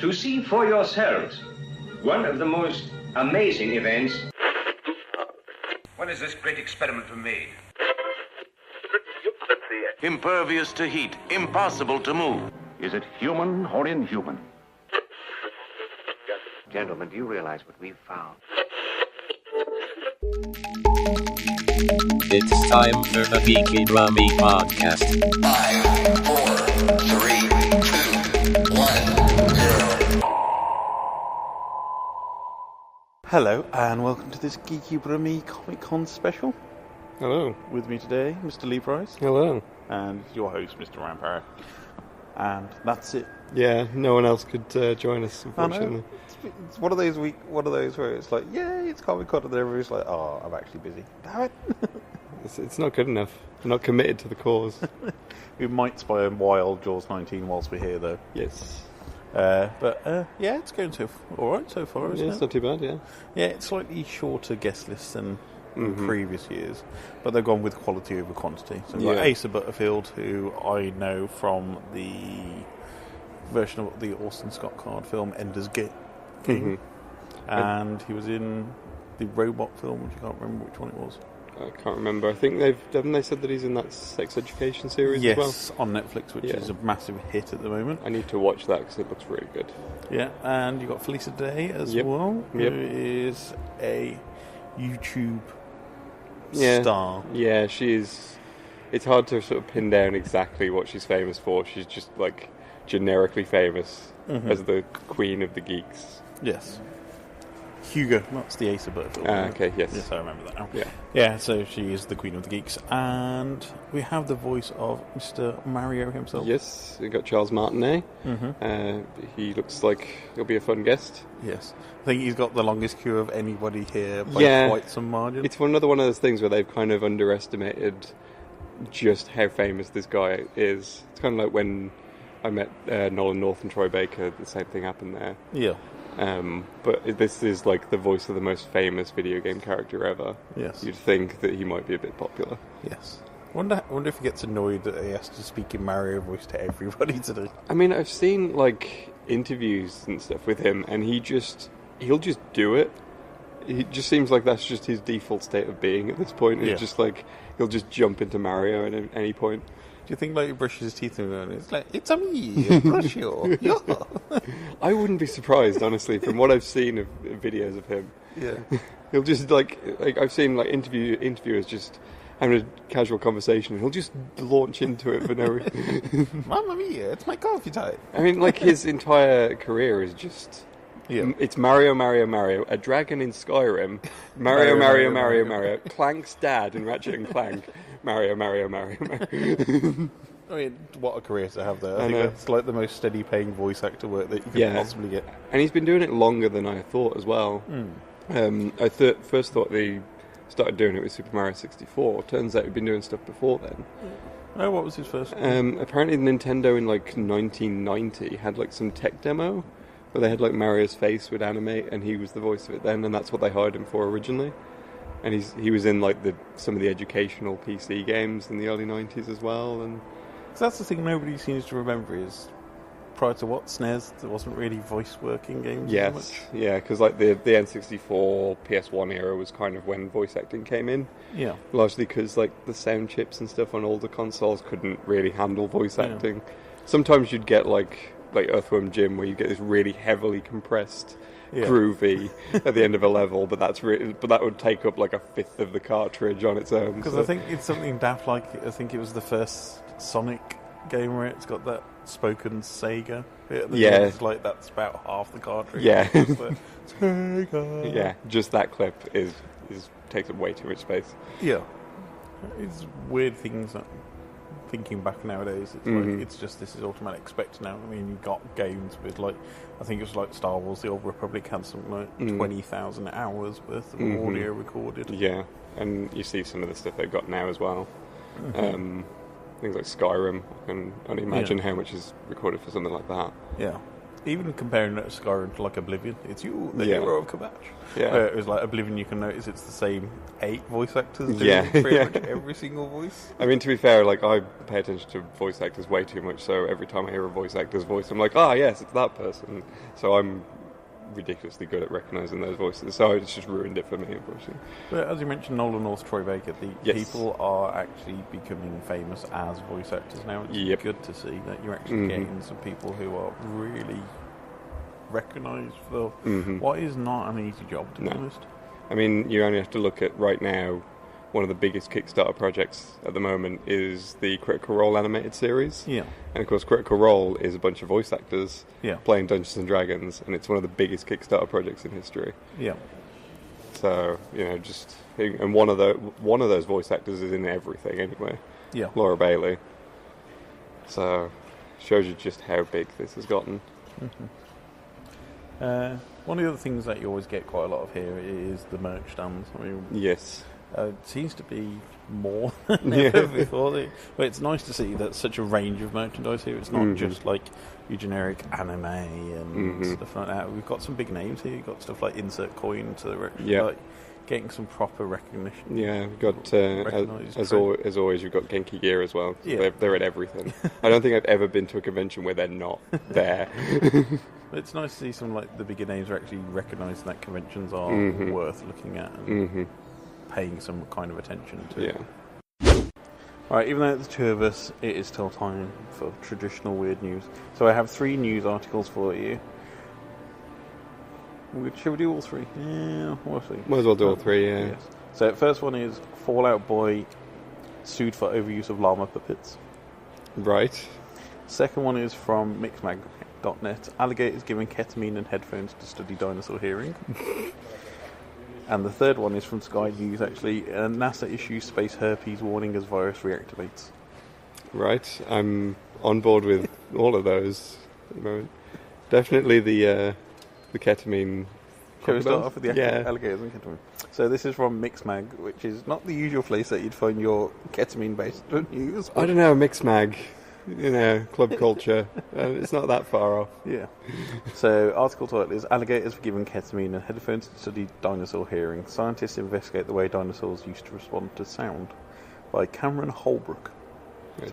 to see for yourselves one of the most amazing events. When is this great experiment made? Impervious to heat, impossible to move. Is it human or inhuman? Gentlemen, do you realize what we've found? It's time for the Geeky Brummie podcast. 5, 4, 3, 2, 1, 0. Hello, and welcome to this Geeky Brummie Comic Con special. Hello. With me today, Mr. Leigh Price. Hello. And your host, Mr. Rampart. And that's it. Yeah, no one else could join us, unfortunately. It's one of those where it's like, yay, it's Comic Con, and everybody's like, oh, I'm actually busy. Damn it. It's not good enough. We're not committed to the cause. We might spy on Wild Jaws 19 whilst we're here, though. Yes. But yeah, it's going alright so far, isn't it? It's not too bad, yeah. Yeah, it's slightly shorter guest list than previous years, but they've gone with quality over quantity. So we've got Asa Butterfield, who I know from the version of the Orson Scott Card film Ender's Game, and he was in the robot film, which I can't remember which one it was. I can't remember. I think they said that he's in that sex education series as well? Yes, on Netflix, which is a massive hit at the moment. I need to watch that because it looks really good. Yeah, and you've got Felicia Day as well, who is a YouTube star. Yeah, she's... It's hard to sort of pin down exactly what she's famous for. She's just, like, generically famous as the queen of the geeks. Yes. Hugo, that's the Asa Butterfield. Okay, yes. Yes, I remember that now. Yeah. Yeah, so she is the Queen of the Geeks. And we have the voice of Mr. Mario himself. Yes, we've got Charles Martinet. He looks like he'll be a fun guest. Yes. I think he's got the longest queue of anybody here by quite some margin. It's another one of those things where they've kind of underestimated just how famous this guy is. It's kind of like when I met Nolan North and Troy Baker, the same thing happened there. Yeah. But this is like the voice of the most famous video game character ever. Yes. You'd think that he might be a bit popular. Yes. I wonder if he gets annoyed that he has to speak in Mario voice to everybody today. I mean, I've seen like interviews and stuff with him, and he'll just do it. He just seems like that's just his default state of being at this point. It's just like he'll just jump into Mario at any point. Do you think like he brushes his teeth and it's like, it's a me, brush you. Yeah. I wouldn't be surprised, honestly, from what I've seen of videos of him. Yeah. He'll just like I've seen like interviewers just having a casual conversation, and he'll just launch into it for no reason. Mamma mia, it's my coffee time. I mean, like his entire career is just... It's Mario, Mario, Mario, a dragon in Skyrim, Mario, Mario, Mario, Mario, Clank's dad in Ratchet and Clank, Mario, Mario, Mario, Mario. I mean, what a career to have there. I think that's like the most steady paying voice actor work that you can possibly get. And he's been doing it longer than I thought as well. I first thought they started doing it with Super Mario 64. Turns out he'd been doing stuff before then. Oh, what was his first? Apparently Nintendo in like 1990 had like some tech demo where they had like Mario's face would animate, and he was the voice of it then, and that's what they hired him for originally. And he was in like some of the educational PC games in the early 90s as well. And so that's the thing nobody seems to remember is prior to SNES, there wasn't really voice working games. Yes, as much. Yeah, because like the N64, PS1 era was kind of when voice acting came in. Yeah, largely because like the sound chips and stuff on older consoles couldn't really handle voice acting. Sometimes you'd get like Earthworm Jim, where you get this really heavily compressed groovy at the end of a level, but that would take up like a fifth of the cartridge on its own. Because I think it's something daft like, I think it was the first Sonic game where it's got that spoken Sega bit at the end. It's like that's about half the cartridge. Yeah. Like, Sega. Yeah, just that clip takes up way too much space. Yeah. It's weird things that, thinking back nowadays, it's like it's just this is automatic expected now. I mean, you've got games with like, I think it was like Star Wars: The Old Republic had something like 20,000 hours worth of audio recorded. Yeah, and you see some of the stuff they've got now as well. Things like Skyrim, I can only imagine how much is recorded for something like that. Yeah. Even comparing it to Skyrim to like Oblivion, it's you, the Yeah. hero of Kabach. Yeah. Where it was like Oblivion, you can notice it's the same 8 voice actors doing pretty much every single voice. I mean, to be fair, like, I pay attention to voice actors way too much, so every time I hear a voice actor's voice, I'm like, ah, yes, it's that person. So I'm ridiculously good at recognising those voices, so it's just ruined it for me, unfortunately. But as you mentioned, Nolan North, Troy Baker, Yes. people are actually becoming famous as voice actors now. It's Yep. good to see that you're actually getting some people who are really recognised for what is not an easy job, to be honest. I mean, you only have to look at right now, one of the biggest Kickstarter projects at the moment is the Critical Role animated series. Yeah. And of course, Critical Role is a bunch of voice actors Yeah. playing Dungeons and Dragons, and it's one of the biggest Kickstarter projects in history. Yeah. So, you know, and one of those voice actors is in everything anyway. Yeah. Laura Bailey. So, shows you just how big this has gotten. One of the other things that you always get quite a lot of here is the merch stands. I mean, Yes. it seems to be more than ever before. But it's nice to see that such a range of merchandise here. It's not just like your generic anime and stuff like that. We've got some big names here. You've got stuff like Insert Coin to like getting some proper recognition. Yeah, we've got, as always, you've got Genki Gear as well. Yeah. They're at everything. I don't think I've ever been to a convention where they're not there. It's nice to see some like the bigger names are actually recognising that conventions are worth looking at and paying some kind of attention to. Yeah. Alright, even though it's the two of us, it is still time for traditional weird news. So I have 3 news articles for you. Should we do all 3? Yeah, we'll see. Might as well do all 3, yeah. Yes. So first one is Fallout Boy sued for overuse of llama puppets. Right. Second one is from Mixmag.net. Alligators given ketamine and headphones to study dinosaur hearing. And the third one is from Sky News, actually. NASA issues space herpes warning as virus reactivates. Right. I'm on board with all of those at the moment. Definitely the ketamine. Shall we start off with the Yeah. alligators and ketamine? So this is from Mixmag, which is not the usual place that you'd find your ketamine-based news. I don't know, Mixmag. You know, club culture. It's not that far off. Yeah. So, article title is Alligators were given ketamine and headphones to study dinosaur hearing. Scientists investigate the way dinosaurs used to respond to sound. By Cameron Holbrook.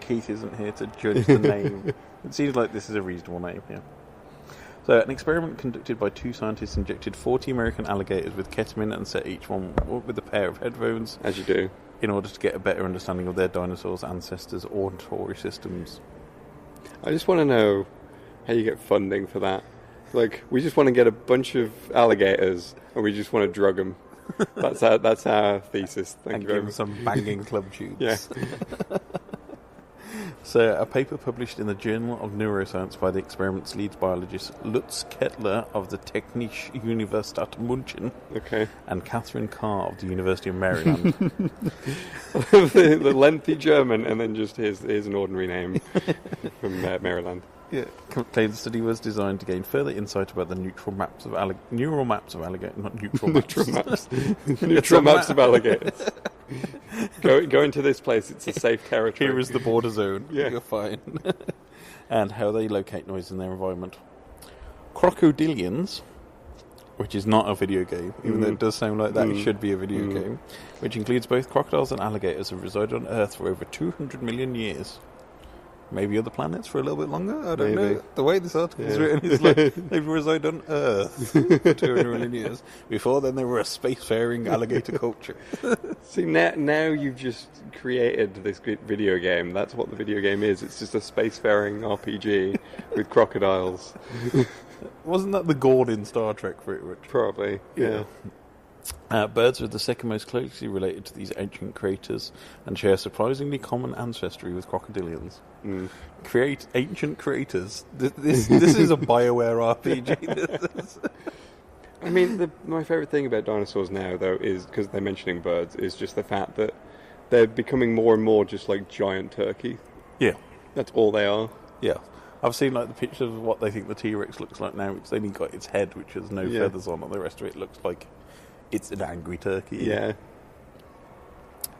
Keith isn't here to judge the name. It seems like this is a reasonable name, yeah. So, an experiment conducted by 2 scientists injected 40 American alligators with ketamine and set each one with a pair of headphones. As you do. In order to get a better understanding of their dinosaurs' ancestors' auditory systems. I just want to know how you get funding for that. Like, we just want to get a bunch of alligators and we just want to drug them. That's our thesis. Thank you very much. Some banging club tubes. Yeah. So, a paper published in the Journal of Neuroscience by the experiment's lead biologist Lutz Kettler of the Technische Universität München and Catherine Carr of the University of Maryland. the lengthy German, and then just here's an ordinary name from Maryland. Yeah, claimed the study was designed to gain further insight about the neural maps of alligators, not neutral maps. Neutral maps of alligators. Go into this place, it's a safe territory. Here is the border zone. Yeah. You're fine. And how they locate noise in their environment. Crocodilians, which is not a video game, even though it does sound like that it should be a video game, which includes both crocodiles and alligators, have resided on Earth for over 200 million years. Maybe other planets for a little bit longer? I don't know. The way this article is written, it's like they've resided on Earth for 200 million years. Before then, they were a spacefaring alligator culture. See, now you've just created this video game. That's what the video game is. It's just a spacefaring RPG with crocodiles. Wasn't that the Gorn in Star Trek, pretty much? Probably, yeah. Birds are the second most closely related to these ancient creatures and share surprisingly common ancestry with crocodilians. Create ancient creators. This is a BioWare RPG. I mean, my favourite thing about dinosaurs now, though, is, because they're mentioning birds, is just the fact that they're becoming more and more just like giant turkey. Yeah. That's all they are. Yeah. I've seen like the pictures of what they think the T-Rex looks like now. It's only got its head, which has no feathers on, and the rest of it looks like it's an angry turkey. Yeah.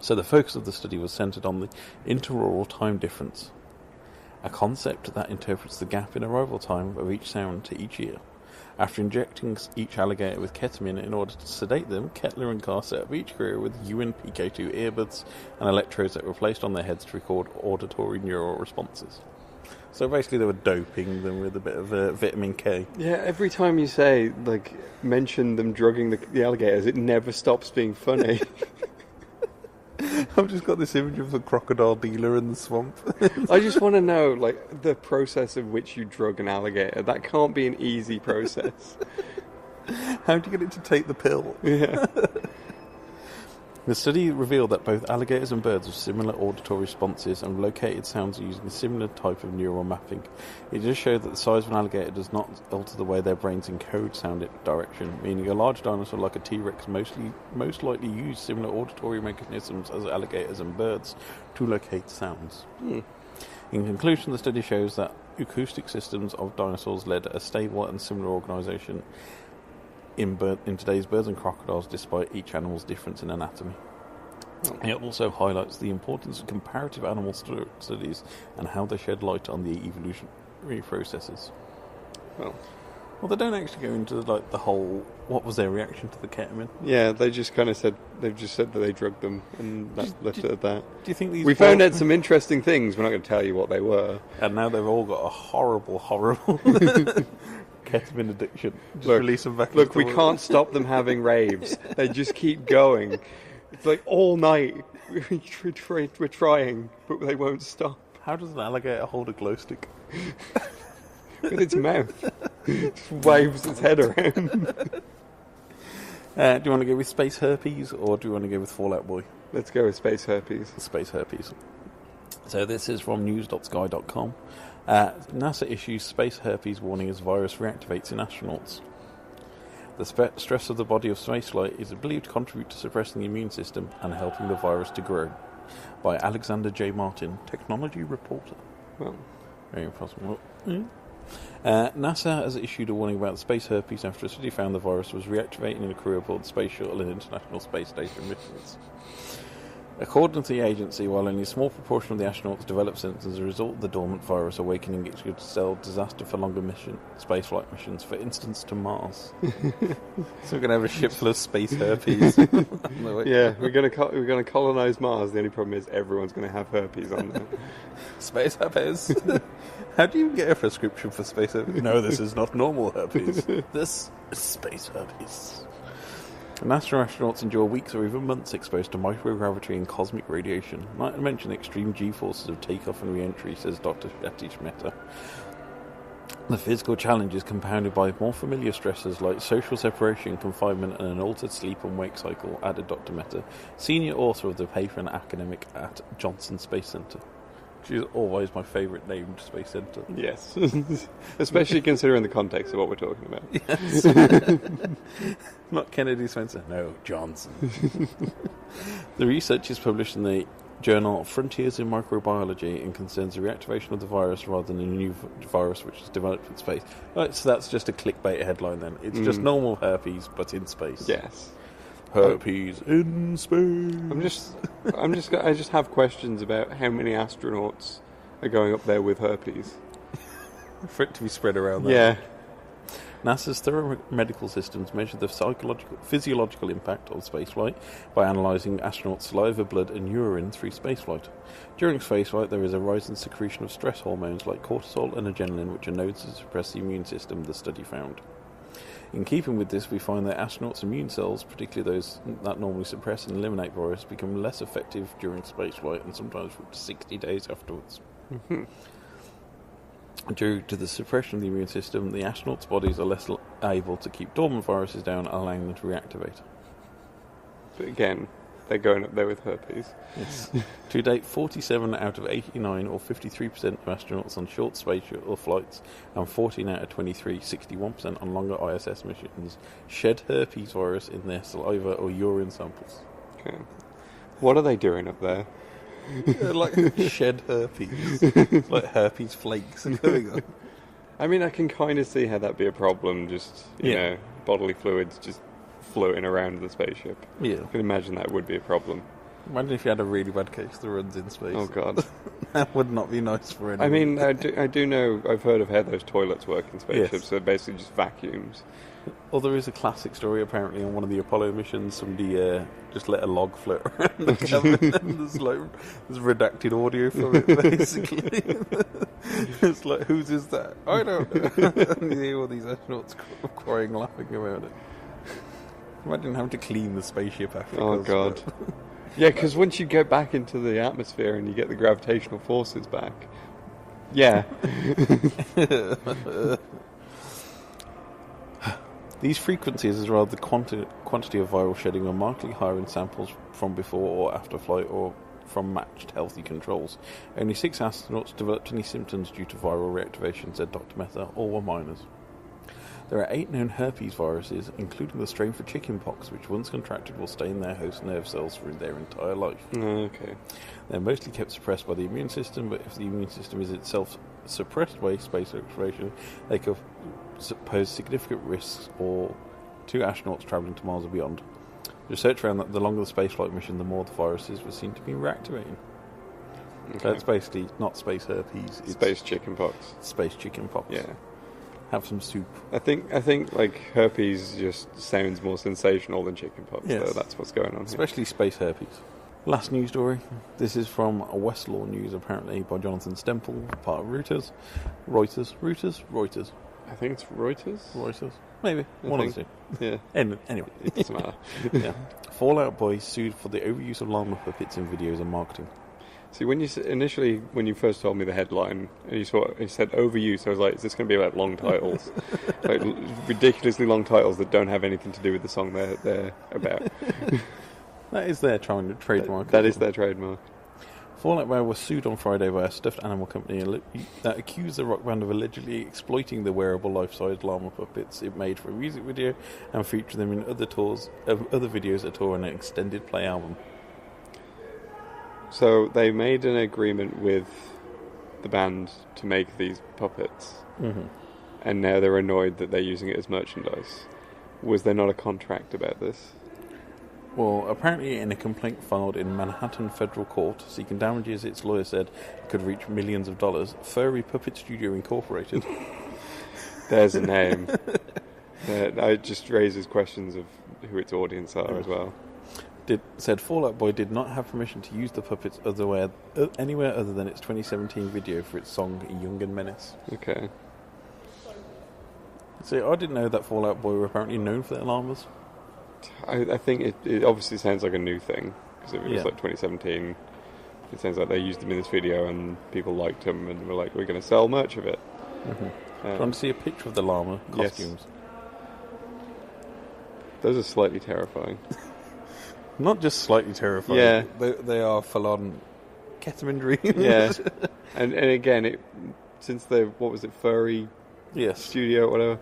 So the focus of the study was centred on the interaural time difference. a concept that interprets the gap in arrival time of each sound to each ear. After injecting each alligator with ketamine in order to sedate them, Kettler and Carr set up each crew with UNPK2 earbuds and electrodes that were placed on their heads to record auditory neural responses. So basically they were doping them with a bit of vitamin K. Yeah, every time you say, mention them drugging the alligators, it never stops being funny. I've just got this image of the crocodile dealer in the swamp. I just want to know, the process of which you drug an alligator. That can't be an easy process. How do you get it to take the pill? Yeah. The study revealed that both alligators and birds have similar auditory responses and located sounds using a similar type of neural mapping. It just showed that the size of an alligator does not alter the way their brains encode sound direction, meaning a large dinosaur like a T-Rex most likely used similar auditory mechanisms as alligators and birds to locate sounds. In conclusion, the study shows that acoustic systems of dinosaurs led a stable and similar organisation in today's birds and crocodiles, despite each animal's difference in anatomy. It also highlights the importance of comparative animal studies and how they shed light on the evolutionary processes. Well, they don't actually go into the whole what was their reaction to the ketamine. Yeah, they just kind of said that they drugged them and left it at that. Do you think we found out some interesting things? We're not going to tell you what they were. And now they've all got a horrible ketamine addiction. Just release them back. Look, we can't stop them having raves. They just keep going. It's all night. We're trying, but they won't stop. How does an alligator hold a glow stick? With its mouth. Just waves its head around. Do you want to go with Space Herpes or do you want to go with Fallout Boy? Let's go with Space Herpes. Space Herpes. So this is from news.sky.com. NASA issues space herpes warning as virus reactivates in astronauts. The stress of the body of spaceflight is believed to contribute to suppressing the immune system and helping the virus to grow. By Alexander J. Martin, technology reporter. Well, very possible. NASA has issued a warning about space herpes after a study found the virus was reactivating in a crew aboard the Space Shuttle and International Space Station missions. According to the agency, while only a small proportion of the astronauts developed symptoms as a result of the dormant virus awakening, it could spell disaster for longer spaceflight missions, for instance to Mars. So we're going to have a ship full of space herpes. Yeah, we're going to colonise Mars. The only problem is everyone's going to have herpes on there. Space herpes. How do you get a prescription for space herpes? No, this is not normal herpes. This is space herpes. NASA astronauts endure weeks or even months exposed to microgravity and cosmic radiation. Not to mention the extreme G-forces of takeoff and re-entry, says Dr. Satish Mehta. The physical challenge is compounded by more familiar stressors like social separation, confinement, and an altered sleep and wake cycle, added Dr. Mehta, senior author of the paper and academic at Johnson Space Center. Which is always my favourite named space centre. Yes. Especially considering the context of what we're talking about. Yes. Not Kennedy Spencer. No, Johnson. The research is published in the journal Frontiers in Microbiology and concerns the reactivation of the virus rather than a new virus which is developed in space. Right, so that's just a clickbait headline then. It's just normal herpes, but in space. Yes. Herpes in space. I just have questions about how many astronauts are going up there with herpes. For it to be spread around there. Yeah. NASA's thorough medical systems measure the physiological impact of spaceflight by analysing astronauts' saliva, blood and urine through spaceflight. During spaceflight, there is a rise in secretion of stress hormones like cortisol and adrenaline, which are known to suppress the immune system, the study found. In keeping with this, we find that astronauts' immune cells, particularly those that normally suppress and eliminate virus, become less effective during spaceflight and sometimes for up to 60 days afterwards. Mm-hmm. Due to the suppression of the immune system, the astronauts' bodies are less able to keep dormant viruses down, allowing them to reactivate. But again, they're going up there with herpes. Yes. To date, 47 out of 89, or 53% of astronauts on short space shuttle flights, and 14 out of 23, 61% on longer ISS missions, shed herpes virus in their saliva or urine samples. Okay. What are they doing up there? Like shed herpes. Like herpes flakes going on. I mean, I can kind of see how that'd be a problem, just, you know, bodily fluids just floating around the spaceship. Yeah. I can imagine that would be a problem. Imagine if you had a really bad case that runs in space. Oh god. That would not be nice for anyone. I mean, I do know, I've heard of how those toilets work in spaceships, Yes. so they're basically just vacuums. Well, there is a classic story apparently on one of the Apollo missions. Somebody just let a log float around the cabin, and there's redacted audio from it. Basically, it's like, whose is that? I don't know. And you hear all these astronauts crying, laughing about it. Imagine having to clean the spaceship after. Oh god. Yeah, because once you get back into the atmosphere and you get the gravitational forces back, yeah. These frequencies, as well as the quantity of viral shedding, are markedly higher in samples from before or after flight or from matched healthy controls. Only 6 astronauts developed any symptoms due to viral reactivation, said Dr. Mehta. All were minors. There are 8 known herpes viruses, including the strain for chickenpox, which once contracted will stay in their host nerve cells for their entire life. Okay. They're mostly kept suppressed by the immune system, but if the immune system is itself suppressed by space exploration, they could pose significant risks to astronauts travelling to Mars or beyond. Research found that the longer the spaceflight mission, the more the viruses were seen to be reactivating. Okay. So it's basically not space herpes, it's space chickenpox. Space chickenpox. Yeah. Have some soup. I think like herpes just sounds more sensational than chickenpox. Yes. So that's what's going on. Especially space herpes. Last news story. This is from Westlaw News, apparently by Jonathan Stemple, part of Reuters. Reuters. I think it's Reuters. Maybe. One of the two. Yeah. Anyway. It doesn't matter. Yeah. Fallout Boy sued for the overuse of llama puppets in videos and marketing. See, when you first told me the headline, and you said overuse, I was like, is this going to be about long titles? Like ridiculously long titles that don't have anything to do with the song they're about. That is their trademark. That is their trademark. Fallout Boy was sued on Friday by a stuffed animal company that accused the rock band of allegedly exploiting the wearable life-size llama puppets it made for a music video and featured them in other videos that tour an extended play album. So they made an agreement with the band to make these puppets, and now they're annoyed that they're using it as merchandise. Was there not a contract about this? Well, apparently in a complaint filed in Manhattan federal court seeking damages, its lawyer said could reach millions of dollars. Furry Puppet Studio Incorporated. There's a name. It just raises questions of who its audience are as well. Said Fallout Boy did not have permission to use the puppets anywhere other than its 2017 video for its song Young and Menace. Okay. So I didn't know that Fallout Boy were apparently known for their llamas. I think it obviously sounds like a new thing, because it was like 2017. It sounds like they used them in this video and people liked them and were like, we're going to sell merch of it. Trying to see a picture of the llama costumes. Yes. Those are slightly terrifying. Not just slightly terrifying. Yeah. They are full-on ketamine dreams. Yeah. And again, since they're, what was it, Furry Studio or whatever,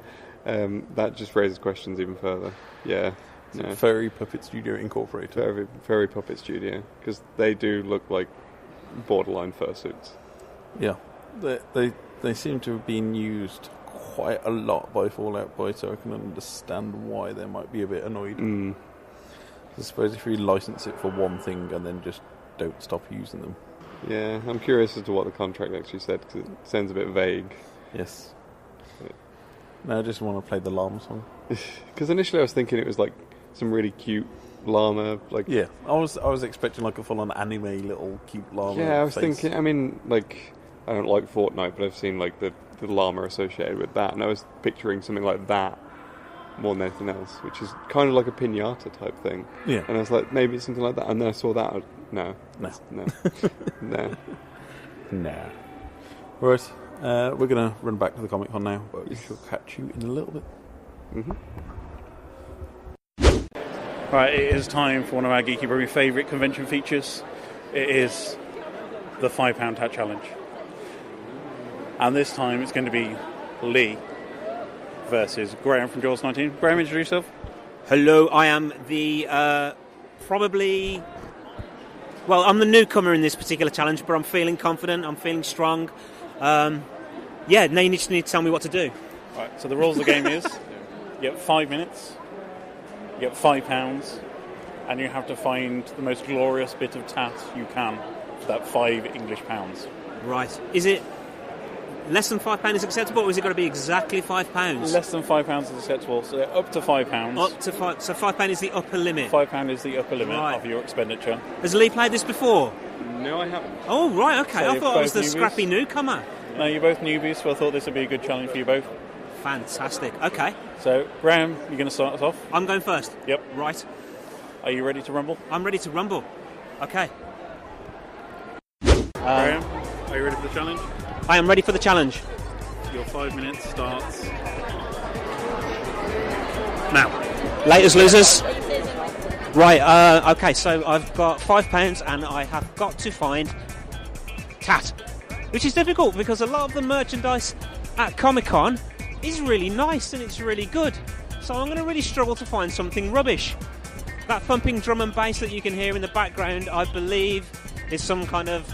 that just raises questions even further. Yeah. No. Furry Puppet Studio Incorporated. Furry Puppet Studio, because they do look like borderline fursuits. Yeah. They seem to have been used quite a lot by Fallout Boy, so I can understand why they might be a bit annoyed. I suppose if you license it for one thing and then just don't stop using them. Yeah, I'm curious as to what the contract actually said, because it sounds a bit vague. Yes. No, I just want to play the llama song. Because initially I was thinking it was like some really cute llama, like... Yeah, I was expecting like a full-on anime little cute llama. Yeah, I was face. thinking, I mean, like, I don't like Fortnite, but I've seen like the llama associated with that, and I was picturing something like that more than anything else, which is kind of like a piñata type thing. Yeah. And I was like, maybe it's something like that, and then I saw that. No. Nah. Right, we're going to run back to the Comic Con now, but we shall catch you in a little bit. Right, it is time for one of our Geeky Brummie favourite convention features. It is the £5 Hat Challenge. And this time it's going to be Leigh versus Graham from Jaws 19. Graham, introduce yourself. Hello, I am the probably... Well, I'm the newcomer in this particular challenge, but I'm feeling confident, I'm feeling strong. Now you just need to tell me what to do. Right, so the rules of the game is you get 5 minutes, you get £5, and you have to find the most glorious bit of tat you can for that £5 English. Right. Is it less than £5 is acceptable, or is it got to be exactly £5? Less than £5 is acceptable, so up to £5. Up to £5. So £5 is the upper limit. £5 is the upper limit of your expenditure. Has Leigh played this before? No, I haven't. Oh, right, okay. So I thought I was the newbies? scrappy newcomer. No, you're both newbies, so I thought this would be a good challenge for you both. Fantastic. Okay. So, Graham, you're going to start us off? I'm going first. Yep. Right. Are you ready to rumble? I'm ready to rumble. Okay. Graham, are you ready for the challenge? I am ready for the challenge. Your 5 minutes starts now. Laters, losers. Right, okay, so I've got £5 and I have got to find tat, which is difficult because a lot of the merchandise at Comic Con is really nice and it's really good. So I'm going to really struggle to find something rubbish. That thumping drum and bass that you can hear in the background, I believe, is some kind of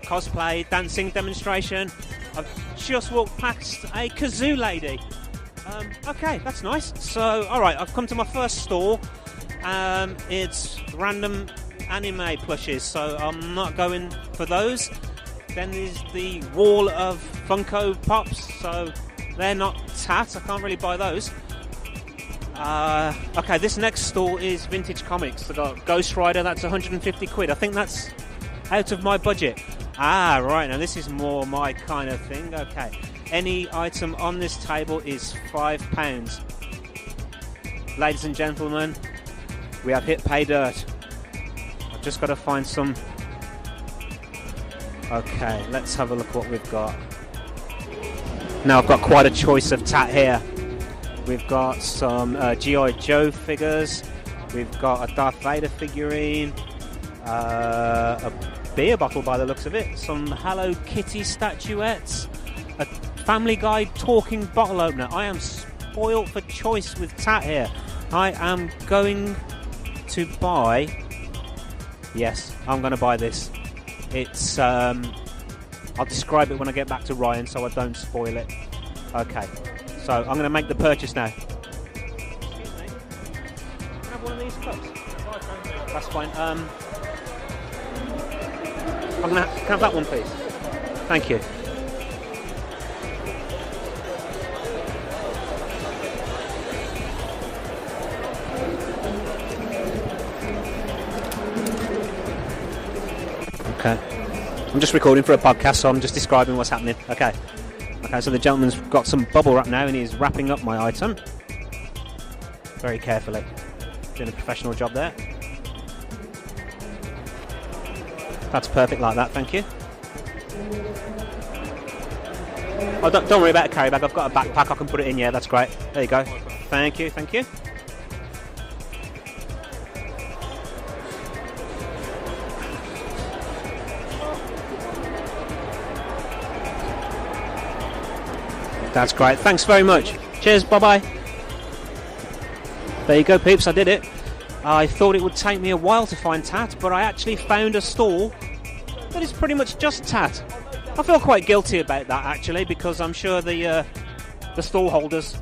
cosplay, dancing demonstration. I've just walked past a kazoo lady. Okay, that's nice. So, alright, I've come to my first store. It's random anime plushes, so I'm not going for those. Then there's the wall of Funko Pops, so they're not tat, I can't really buy those. Okay, this next store is vintage comics. I've got Ghost Rider, that's 150 quid. I think that's out of my budget. Ah, right, now this is more my kind of thing. Okay, any item on this table is £5. Ladies and gentlemen, we have hit pay dirt. I've just got to find some. Okay, let's have a look what we've got. Now I've got quite a choice of tat here. We've got some G.I. Joe figures. We've got a Darth Vader figurine. A beer bottle by the looks of it. Some Hello Kitty statuettes. A Family Guy talking bottle opener. I am spoiled for choice with tat here. I am going to buy. Yes, I'm going to buy this. It's I'll describe it when I get back to Ryan so I don't spoil it. Okay, so I'm going to make the purchase now. Excuse me. Can I have one of these cups? That's fine. Can I have that one, please? Thank you. Okay. I'm just recording for a podcast, so I'm just describing what's happening. Okay. Okay, so the gentleman's got some bubble wrap now and he's wrapping up my item. Very carefully. Doing a professional job there. That's perfect like that, thank you. Oh, don't worry about a carry bag, I've got a backpack, I can put it in, yeah, that's great. There you go. Thank you, thank you. That's great. Thanks very much. Cheers. Bye-bye. There you go, peeps. I did it. I thought it would take me a while to find tat, but I actually found a stall that is pretty much just tat. I feel quite guilty about that, actually, because I'm sure the stall holders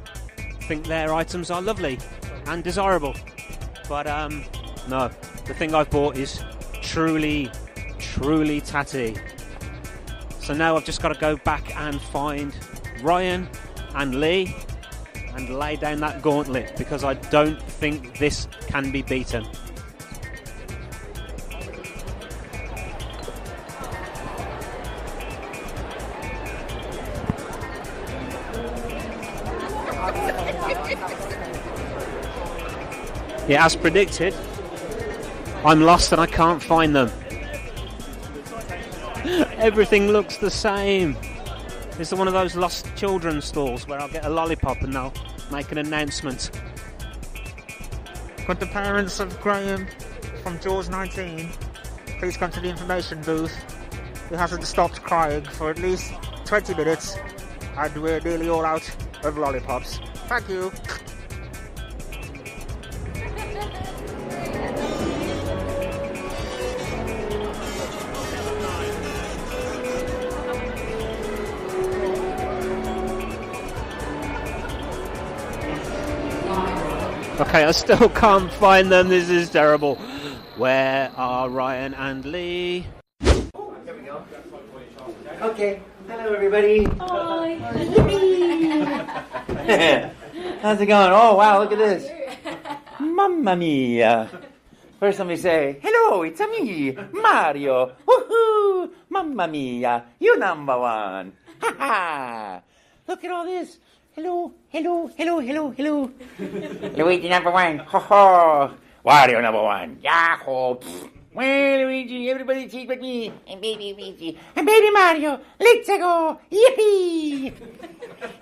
think their items are lovely and desirable. But, no. The thing I've bought is truly, truly tatty. So now I've just got to go back and find Ryan and Leigh and lay down that gauntlet because I don't think this can be beaten. Yeah, as predicted, I'm lost and I can't find them. Everything looks the same. It's one of those lost children stalls where I'll get a lollipop and they'll make an announcement. Could the parents of Graham from Jaws 19 please come to the information booth? He hasn't stopped crying for at least 20 minutes and we're nearly all out of lollipops. Thank you. Okay, I still can't find them. This is terrible. Where are Ryan and Leigh? Here we go. Okay. Hello, everybody. Hi. How's it going? Oh, wow, look at this. Mamma mia. First, let me say, hello, it's me, Mario. Woohoo! Mamma mia, you number one. Ha ha. Look at all this. Hello, hello, hello, hello, hello. Luigi number one. Ho ho. Wario number one. Yahoo. Well, Luigi, everybody cheat with me. And baby Luigi. And baby Mario. Let's go. Yippee.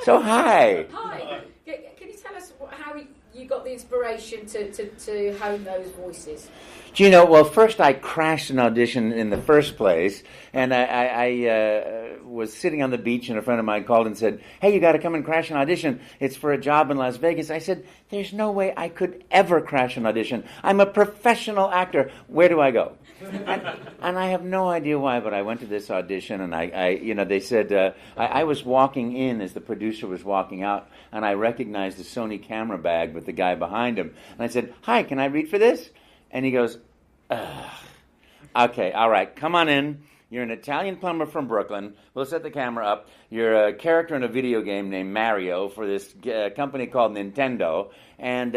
So, hi. Hi. Can you tell us how you got the inspiration to hone those voices? Do you know, well, first I crashed an audition in the first place, and I was sitting on the beach, and a friend of mine called and said, hey, you got to come and crash an audition. It's for a job in Las Vegas. I said, there's no way I could ever crash an audition. I'm a professional actor. Where do I go? And I have no idea why, but I went to this audition, and they said, I was walking in as the producer was walking out, and I recognized the Sony camera bag with the guy behind him. And I said, hi, can I read for this? And he goes, ugh. Okay, all right, come on in. You're an Italian plumber from Brooklyn. We'll set the camera up. You're a character in a video game named Mario for this company called Nintendo. And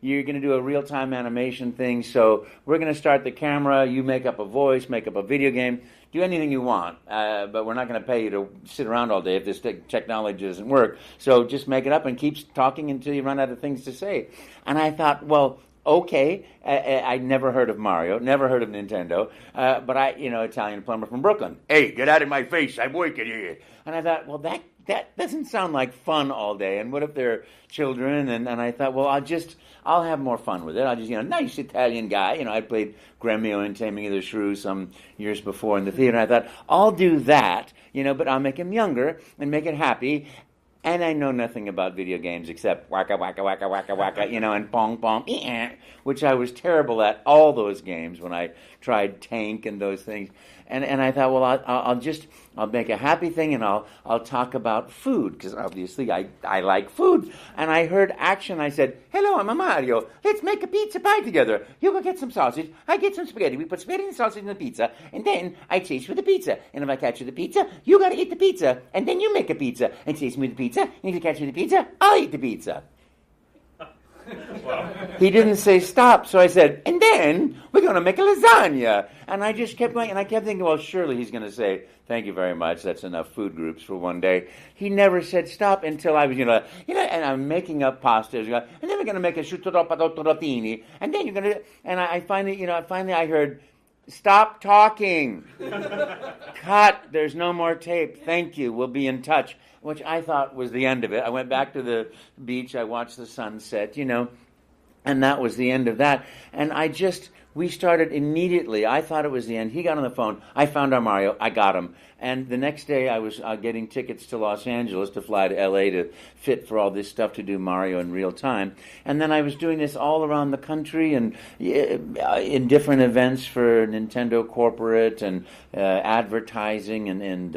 you're going to do a real-time animation thing. So we're going to start the camera. You make up a voice, make up a video game. Do anything you want. But we're not going to pay you to sit around all day if this technology doesn't work. So just make it up and keep talking until you run out of things to say. And I thought, well, okay, I'd never heard of Mario, never heard of Nintendo, but Italian plumber from Brooklyn. Hey, get out of my face, I'm working here. And I thought, well, that doesn't sound like fun all day, and what if they're children? And I thought, well, I'll have more fun with it. I'll just, nice Italian guy. I played Gremio in Taming of the Shrew some years before in the theater, and I thought, I'll do that, but I'll make him younger and make it happy. And I know nothing about video games except waka, waka, waka, waka, waka, and pong, pong, which I was terrible at all those games when I tried Tank and those things. And I thought, well, I'll make a happy thing, and I'll talk about food, because obviously I like food. And I heard action. I said, hello, I'm a Mario. Let's make a pizza pie together. You go get some sausage. I get some spaghetti. We put spaghetti and sausage in the pizza, and then I chase with the pizza. And if I catch you the pizza, you got to eat the pizza. And then you make a pizza and chase me with the pizza. And if you catch me the pizza, I'll eat the pizza. Wow. He didn't say stop, so I said, and then we're going to make a lasagna. And I just kept going, and I kept thinking, well, surely he's going to say, thank you very much, that's enough food groups for one day. He never said stop until I was, and I'm making up pasta, and then we're going to make a rotini, and then you're going to, and I finally I heard, stop talking. Cut, there's no more tape, thank you, we'll be in touch. Which I thought was the end of it. I went back to the beach, I watched the sunset, and that was the end of that. And we started immediately. I thought it was the end. He got on the phone. I found our Mario. I got him. And the next day I was getting tickets to Los Angeles to fly to L.A. to fit for all this stuff to do Mario in real time. And then I was doing this all around the country and in different events for Nintendo corporate and advertising and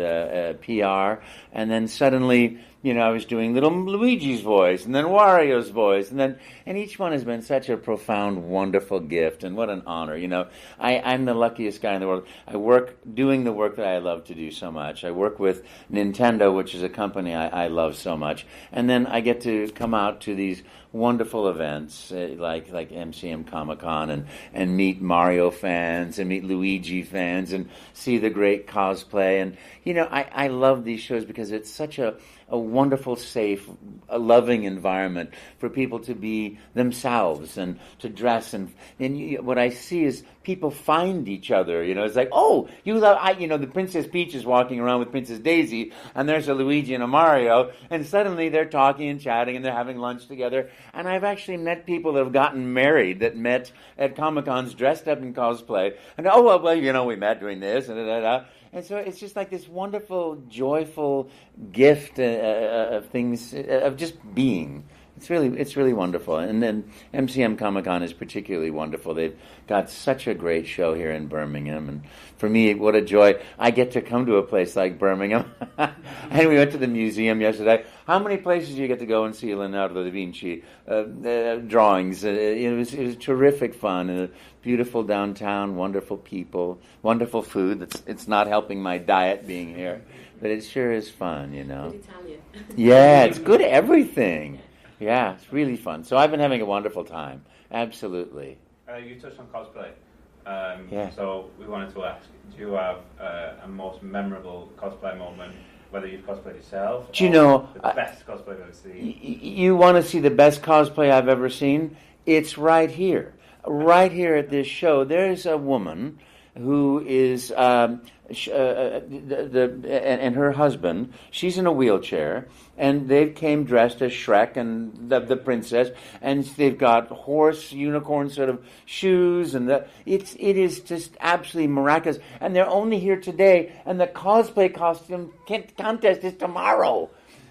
PR. And then suddenly, I was doing little Luigi's voice and then Wario's voice. And each one has been such a profound, wonderful gift. And what an honor. I'm the luckiest guy in the world. I work doing the work that I love to do so much. I work with Nintendo, which is a company I love so much. And then I get to come out to these wonderful events like MCM Comic Con and meet Mario fans and meet Luigi fans and see the great cosplay. And, I love these shows because it's such a wonderful, safe, loving environment for people to be themselves and to dress. And what I see is people find each other. It's like, oh, you love, the Princess Peach is walking around with Princess Daisy, and there's a Luigi and a Mario, and suddenly they're talking and chatting, and they're having lunch together. And I've actually met people that have gotten married that met at Comic-Cons dressed up in cosplay. And, oh, well, we met doing this, and da-da-da. And so it's just like this wonderful, joyful gift of things, of just being. It's really wonderful. And then MCM Comic Con is particularly wonderful. They've got such a great show here in Birmingham, and for me, what a joy. I get to come to a place like Birmingham. And we went to the museum yesterday. How many places do you get to go and see Leonardo da Vinci drawings? It was terrific fun. A beautiful downtown, wonderful people, wonderful food. It's not helping my diet being here, but it sure is fun, you know. Good Italian. Yeah, it's good everything. Yeah, it's really fun. So I've been having a wonderful time. Absolutely. You touched on cosplay. Yeah. So we wanted to ask, do you have a most memorable cosplay moment, whether you've cosplayed yourself Do you know, the best cosplay you've ever seen? You want to see the best cosplay I've ever seen? It's right here. Right here at this show. There's a woman who is... and her husband, she's in a wheelchair, and they came dressed as Shrek and the princess, and they've got horse, unicorn sort of shoes, and it is just absolutely miraculous. And they're only here today, and the cosplay costume contest is tomorrow.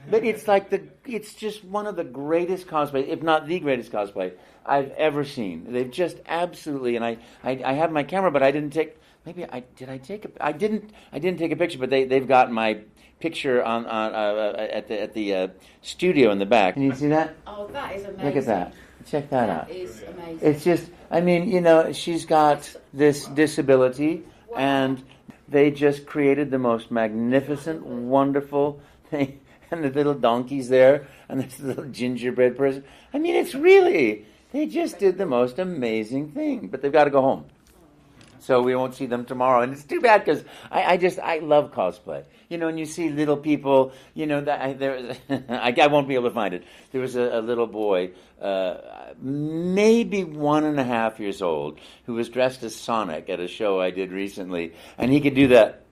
But it's just one of the greatest cosplays, if not the greatest cosplay I've ever seen. They've just absolutely, and I have my camera, but I didn't take. Maybe I take a. I didn't take a picture, but they've got my picture on at the studio in the back. Can you see that? Oh, that is amazing. Look at that. Check that out. That is amazing. It's just. I mean, you know, she's got this disability, and they just created the most magnificent, wonderful thing. And the little donkeys there, and this little gingerbread person. I mean, it's really. They just did the most amazing thing, but they've got to go home. So we won't see them tomorrow, and it's too bad because I love cosplay. You know, and you see little people. You know, I won't be able to find it. There was a little boy, maybe 1.5 years old, who was dressed as Sonic at a show I did recently, and he could do that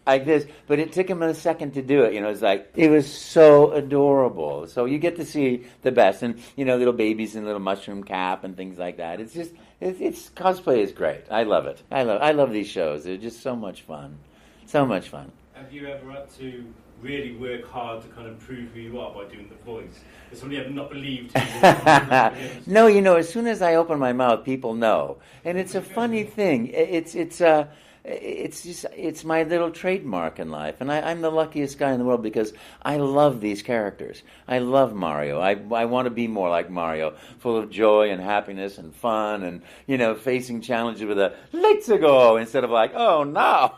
like this, but it took him a second to do it. You know, it was so adorable. So you get to see the best, and you know, little babies in little mushroom cap and things like that. It's just. It's cosplay is great. I love it. I love these shows. They're just so much fun. So much fun. Have you ever had to really work hard to kind of prove who you are by doing the voice? Has somebody ever not believed you? No, you know, as soon as I open my mouth, people know, and it's a funny thing. It's my little trademark in life, and I'm the luckiest guy in the world because I love these characters. I love Mario. I want to be more like Mario, full of joy and happiness and fun, and you know, facing challenges with a "let's go" instead of like "oh no."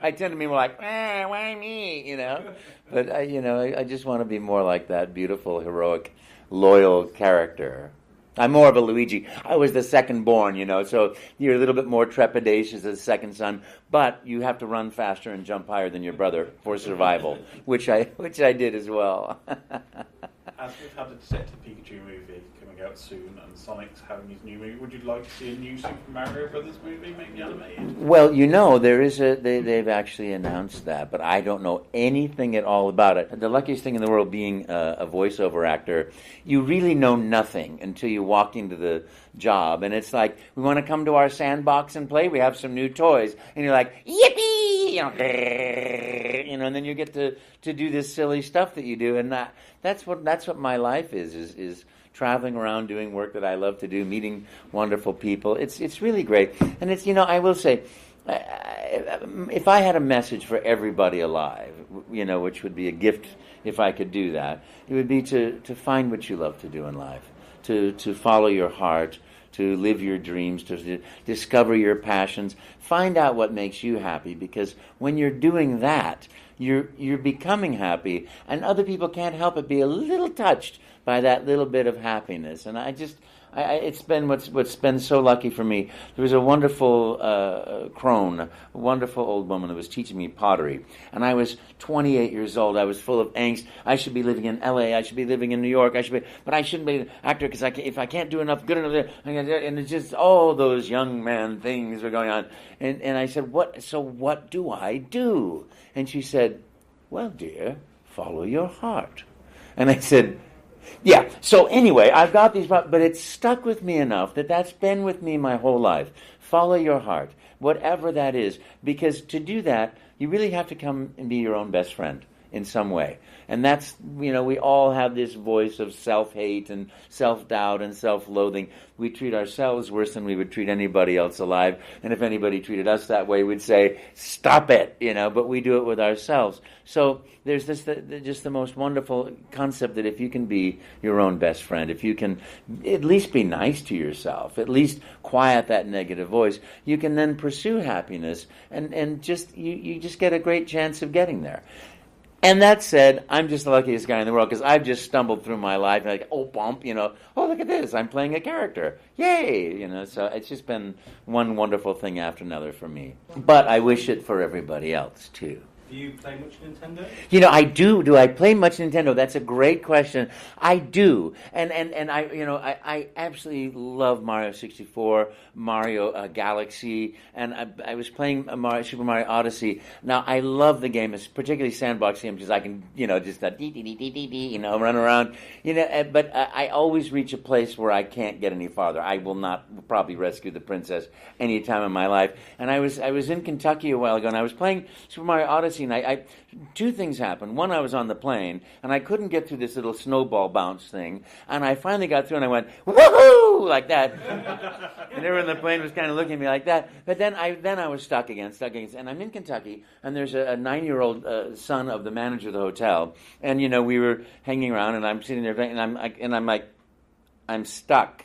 I tend to be more like why me, you know. But I just want to be more like that beautiful, heroic, loyal character. I'm more of a Luigi. I was the second born, you know, so you're a little bit more trepidatious as a second son, but you have to run faster and jump higher than your brother for survival, which I did as well. As we've had a Detective Pikachu movie coming out soon, and Sonic's having his new movie, would you like to see a new Super Mario Brothers movie, maybe animated? Well, you know, they've actually announced that, but I don't know anything at all about it. The luckiest thing in the world being a voiceover actor, you really know nothing until you walk into the job, and it's like, we want to come to our sandbox and play, we have some new toys, and you're like, yippee! You know, and then you get to do this silly stuff that you do, and that's what my life is traveling around doing work that I love to do, meeting wonderful people. It's really great, and it's, you know, I will say, if I had a message for everybody alive, you know, which would be a gift if I could do that, it would be to find what you love to do in life, to follow your heart, to live your dreams, to discover your passions, find out what makes you happy, because when you're doing that, you're becoming happy, and other people can't help but be a little touched by that little bit of happiness. And it's been what's been so lucky for me. There was a wonderful crone, a wonderful old woman who was teaching me pottery, and I was 28 years old. I was full of angst. I should be living in L.A. I should be living in New York. But I shouldn't be an actor because if I can't do good enough there, and it's just all those young man things were going on. And I said, what do I do? And she said, well, dear, follow your heart. And I said, yeah, so anyway, I've got these, but it's stuck with me enough that's been with me my whole life. Follow your heart, whatever that is, because to do that, you really have to come and be your own best friend in some way. And that's, we all have this voice of self-hate and self-doubt and self-loathing. We treat ourselves worse than we would treat anybody else alive. And if anybody treated us that way, we'd say, stop it, but we do it with ourselves. So there's just the most wonderful concept that if you can be your own best friend, if you can at least be nice to yourself, at least quiet that negative voice, you can then pursue happiness and just you just get a great chance of getting there. And that said, I'm just the luckiest guy in the world because I've just stumbled through my life and oh, bump, oh, look at this, I'm playing a character. Yay! So it's just been one wonderful thing after another for me. But I wish it for everybody else, too. Do you play much Nintendo? I do. Do I play much Nintendo? That's a great question. I do, and I absolutely love Mario 64, Mario Galaxy, and I was playing Super Mario Odyssey. Now I love the game, particularly sandbox game, because I can just run around. But I always reach a place where I can't get any farther. I will not probably rescue the princess any time in my life. And I was in Kentucky a while ago, and I was playing Super Mario Odyssey. And two things happened. One, I was on the plane, and I couldn't get through this little snowball bounce thing, and I finally got through, and I went, woohoo, like that. And everyone in the plane was kind of looking at me like that. But then I was stuck again, and I'm in Kentucky, and there's a 9-year-old son of the manager of the hotel, and, we were hanging around, and I'm sitting there, and I'm like, I'm stuck.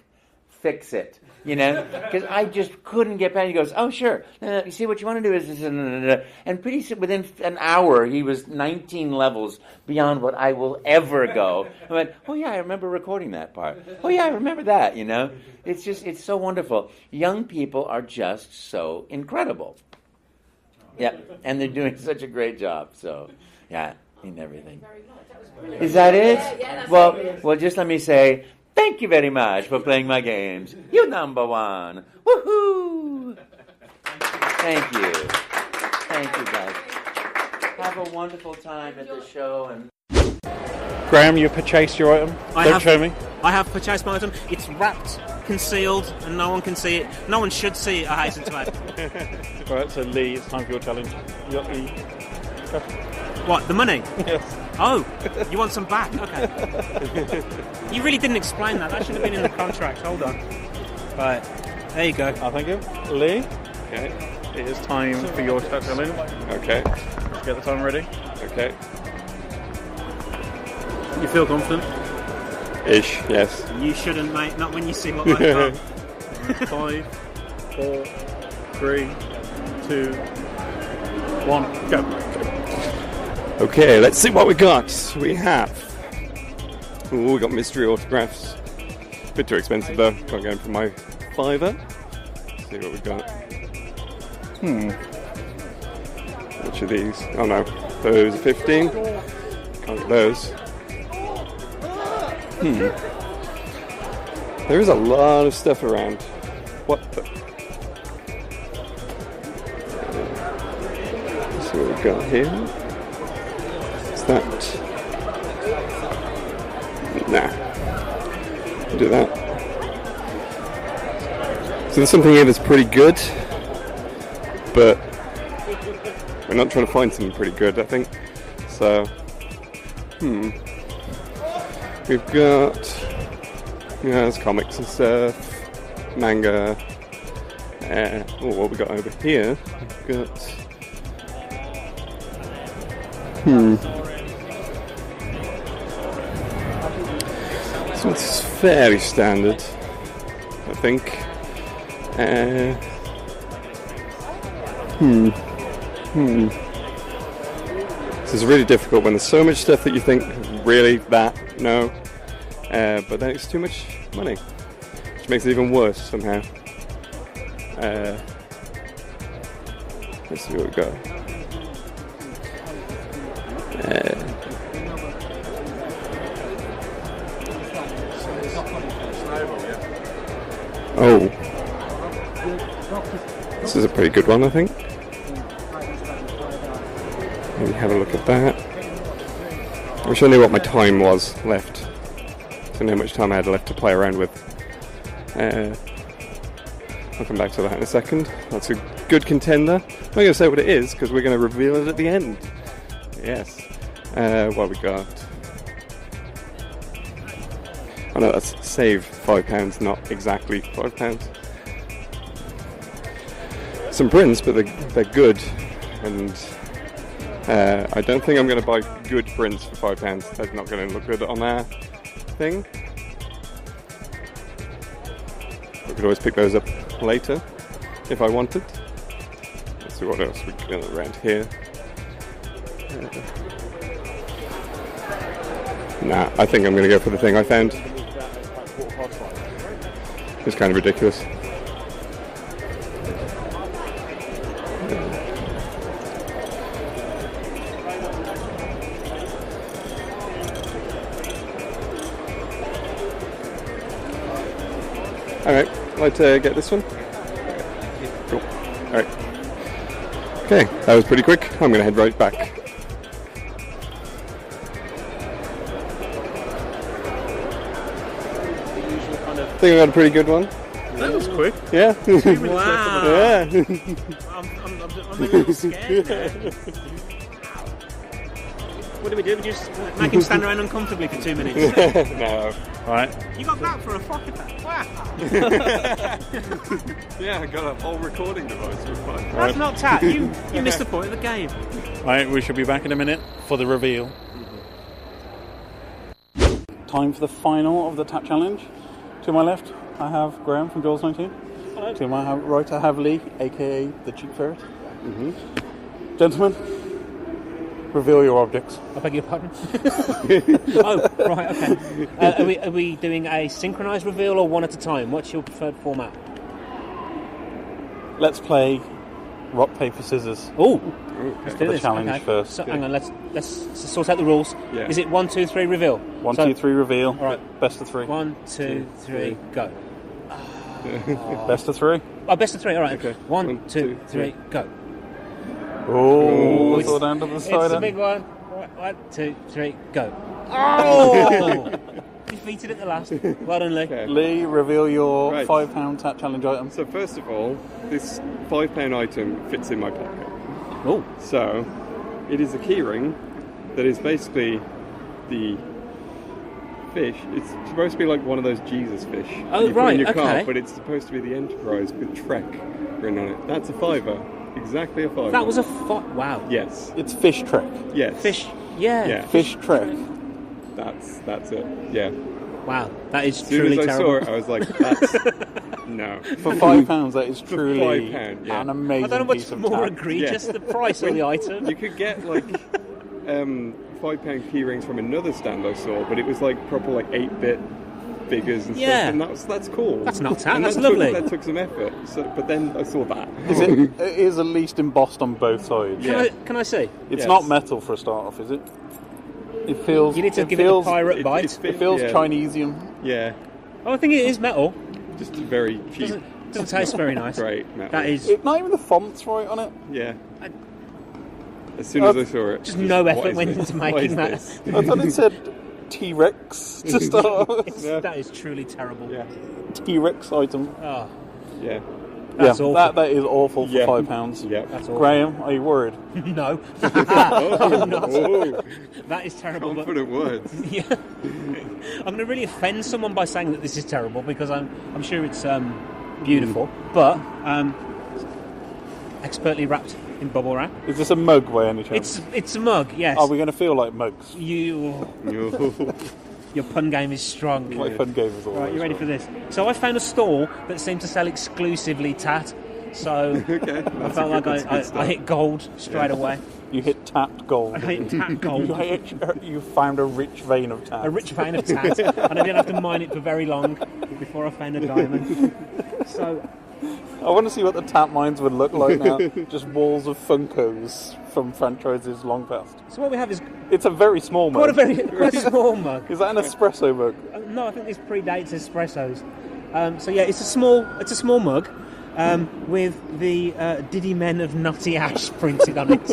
Fix it. Because I just couldn't get past. He goes, oh, sure. You see, what you want to do is this. And pretty soon, within an hour, he was 19 levels beyond what I will ever go. I went, oh, yeah, I remember recording that part. Oh, yeah, I remember that, It's so wonderful. Young people are just so incredible. Yeah, and they're doing such a great job. So, yeah, in everything. Is that it? Yeah, well, just let me say, thank you very much for playing my games. You number one. Woohoo! Thank you. Thank you, guys. Have a wonderful time at the show. And Graham, you purchased your item? Don't show me. I have purchased my item. It's wrapped, concealed, and no one can see it. No one should see it, I hasten to add. Alright, so Leigh, it's time for your challenge. You got the... What, the money? Yes. Oh, you want some back? Okay. You really didn't explain that. That should have been in the contract. Hold on. Right, there you go. Thank you. Leigh? Okay. It is time for your challenge. Okay. Let's get the time ready. Okay. You feel confident? Ish, yes. You shouldn't, mate. Not when you see what I've got. 5, 4, 3, 2, 1, go. Okay, let's see what we got. We have... Ooh, we got mystery autographs. Bit too expensive though. Can't go in for my $5. Let's see what we got. Which of these? Oh no, those are 15. Can't get those. There is a lot of stuff around. What the... Let's see what we got here. That. Nah. Do that. So there's something here that's pretty good, but we're not trying to find something pretty good, I think. So, we've got, there's comics and stuff, manga. What we got over here? We've got. So it's fairly standard, I think. This is really difficult when there's so much stuff that you think, really, that, no. But then it's too much money, which makes it even worse somehow. Let's see what we got. Oh, this is a pretty good one, I think. Let me have a look at that. I wish I knew what my time was left. I don't know how much time I had left to play around with. I'll come back to that in a second. That's a good contender. I'm not going to say what it is because we're going to reveal it at the end. Yes. What we got? Oh no, that's save £5, not exactly £5. Some prints, but they're good, and I don't think I'm going to buy good prints for £5. That's not going to look good on our thing. I could always pick those up later if I wanted. Let's see what else we got around here. Nah, I think I'm going to go for the thing I found. It's kind of ridiculous. Alright, I'd like to get this one. Cool. Alright. Okay, that was pretty quick. I'm going to head right back. I think I got a pretty good one. That was quick. Yeah. Wow. Yeah. I'm a little scared now. What do we do? We just make him stand around uncomfortably for 2 minutes? No. Right. You got that for a fucking... Wow. Yeah, I got a whole recording device. It was fun. That's not tat. You missed the point of the game. Right, we should be back in a minute for the reveal. Time for the final of the tap challenge. To my left, I have Graham from Girls 19. Hello. To my right, I have Leigh, aka the Cheap Ferret. Mm-hmm. Gentlemen, reveal your objects. I beg your pardon? Oh, right, okay. Are we doing a synchronised reveal or one at a time? What's your preferred format? Let's play rock, paper, scissors. Oh, let's do the challenge first. So, hang on, let's sort out the rules. Yeah. Is it 1, 2, 3 reveal? 1, 2, 3 reveal. All right. Best of 3. 1, 2, 3, go. Best of 3? Oh, best of 3, alright. Okay. 1, 2, 3, go. Oh, it's all down to the side. It's a big one. 1, 2, 3, go. Oh! Defeated at the last. Well done, Leigh. Okay. Leigh, reveal your £5 tap challenge item. So first of all, this £5 item fits in my pocket. Oh. So, it is a keyring that is basically the fish. It's supposed to be like one of those Jesus fish. Oh, you right, put in your okay. car, but it's supposed to be the Enterprise with Trek written on it. That's a £5. Exactly a £5. That was a wow. Yes. It's Fish Trek. Yes. Fish, yeah. Fish Trek. That's it. Yeah. Wow, that is as soon truly as I terrible. saw it, I was like, that's... No. For £5, that is truly £5, yeah. an amazing I don't know what's piece of more tap. egregious, the price or the item. You could get like £5 key rings from another stand I saw, but it was like proper like 8-bit figures and stuff, and that's cool. That's not tap, and that's lovely. That took some effort. So, but then I saw that. It is at least embossed on both sides. Can I see? It's not metal for a start off, is it? It feels. You need to give it a pirate bite. It feels Chinesium. Yeah. Oh, I think it is metal. Just very cheap. Doesn't taste very nice. Great metal. That is. Not even the font's right on it. Yeah. As soon as I saw it, just no effort went into making that. I thought it said T-Rex to start with. That is truly terrible. Yeah. T-Rex item. Oh. Yeah. That's awful. That is awful for £5. Yeah. That's awful. Graham, are you worried? No. I'm not. Oh. That is terrible. Confident words. Yeah. I'm going to really offend someone by saying that this is terrible because I'm sure it's beautiful, but expertly wrapped in bubble wrap. Is this a mug by any chance? It's a mug. Yes. Are we going to feel like mugs? Your pun game is strong. My fun game is all right. You ready for this? So I found a store that seemed to sell exclusively tat. So I felt like I hit gold straight away. You hit tapped gold. I hit tapped gold. You found a rich vein of tat. A rich vein of tat, and I didn't have to mine it for very long before I found a diamond. So I want to see what the tap mines would look like now. Just walls of Funkos from franchises long past. So what we have is... It's a very small mug. Quite a small mug. Is that an espresso mug? No, I think this predates espressos. So yeah, it's a small mug with the Diddy Men of Nutty Ash printed on it.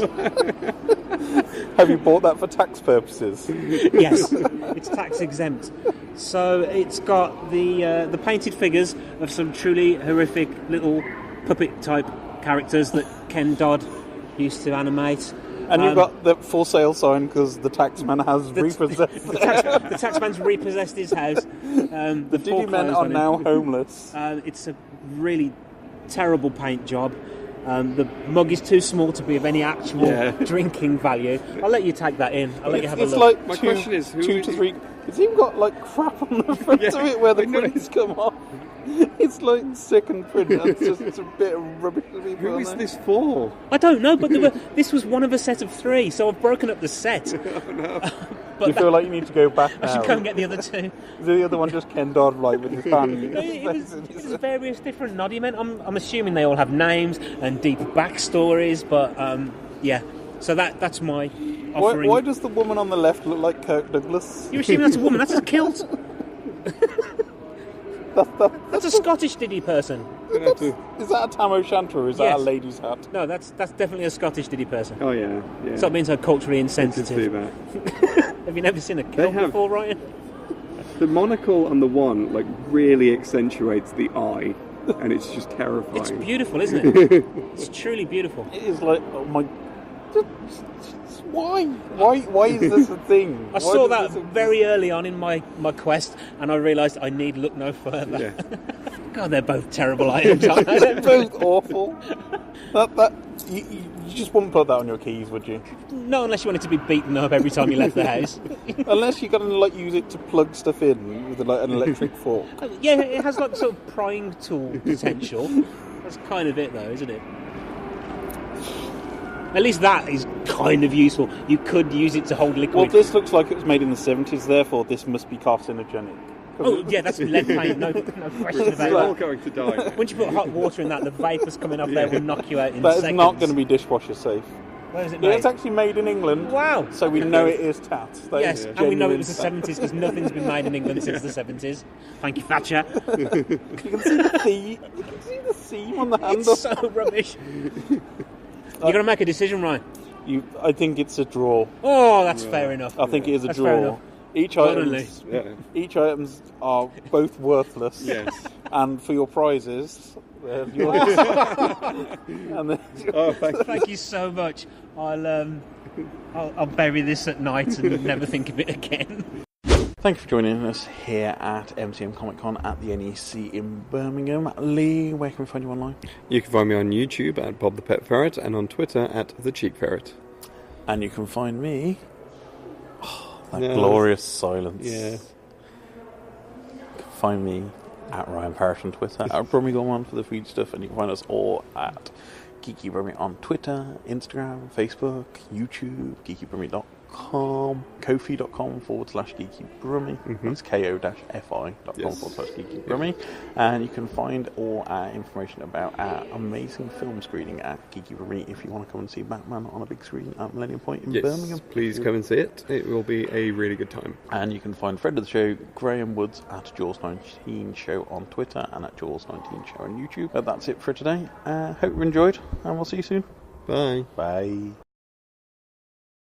Have you bought that for tax purposes? Yes, it's tax exempt. So it's got the painted figures of some truly horrific little puppet type characters that Ken Dodd used to animate. And you've got the for sale sign because the taxman has repossessed the taxman's repossessed his house. The Diddy men are now homeless. It's a really terrible paint job. The mug is too small to be of any actual drinking value. I'll let you take that in. I'll let you have a look. It's like My question is, who 2 to 3. It's even got like crap on the front of it where the prints come off. It's like second print. It's just a bit of rubbish to be put Who on is there. this for? I don't know, but this was one of a set of 3, so I've broken up the set. Oh, no. But you feel like you need to go back now? I should go and get the other 2. Is the other one just Ken Dodd like with his band? It was various different noddy men. I'm assuming they all have names and deep backstories, but yeah. So that's my offering. Why does the woman on the left look like Kirk Douglas? You're assuming that's a woman? That's a kilt. That's a Scottish Diddy person. Is that a Tam O'Shanter or is that a lady's hat? No, that's definitely a Scottish Diddy person. Oh yeah. So it means they're culturally insensitive. I can see that. Have you never seen a kilt before, Ryan? The monocle on the one like really accentuates the eye, and it's just terrifying. It's beautiful, isn't it? It's truly beautiful. It is like, oh my... Why is this a thing? I saw that very early on in my quest, and I realised I need look no further. Yeah. God, they're both terrible items, aren't they? They're both awful. You just wouldn't put that on your keys, would you? No, unless you wanted to be beaten up every time you left the house. Unless you're going to like use it to plug stuff in with like an electric fork. Yeah, it has like sort of prying tool potential. That's kind of it, though, isn't it? At least that is kind of useful. You could use it to hold liquid. Well, this looks like it was made in the 70s, therefore this must be carcinogenic. Oh, yeah, that's lead paint, no question about that. We're all going to die. Once you put hot water in that, the vapours coming off there will knock you out in seconds. That is not going to be dishwasher safe. Where is it made? It's actually made in England. Wow. So we know it is tat. Yes, and we know it was the 70s because nothing's been made in England since the 70s. Thank you, Thatcher. You can see the theme. You can see the seam on the handle. It's so rubbish. You're going to make a decision, Ryan? I think it's a draw. Oh, that's fair enough. I think it is a That's fair draw. enough. Each items are both worthless. Yes. And for your prizes, yours. Thank you so much. I'll bury this at night and never think of it again. Thank you for joining us here at MCM Comic Con at the NEC in Birmingham. Leigh, where can we find you online? You can find me on YouTube at Bob the Pet Ferret and on Twitter at The Cheek Ferret. And you can find me... glorious silence. Yeah. You can find me at Ryan Parrish on Twitter, at Brummie Gone On for the feed stuff, and you can find us all at Geeky Brummie on Twitter, Instagram, Facebook, YouTube, geekybrummie.com, ko-fi.com/Geeky Brummie. That's ko-fi.com/Geeky Brummie. And you can find all our information about our amazing film screening at Geeky Brummie if you want to come and see Batman on a big screen at Millennium Point in Birmingham. Please come and see it. It will be a really good time. And you can find friend of the show, Graham Woods, at Jaws19 Show on Twitter and at Jaws19 Show on YouTube. But that's it for today. Hope you enjoyed, and we'll see you soon. Bye. Bye.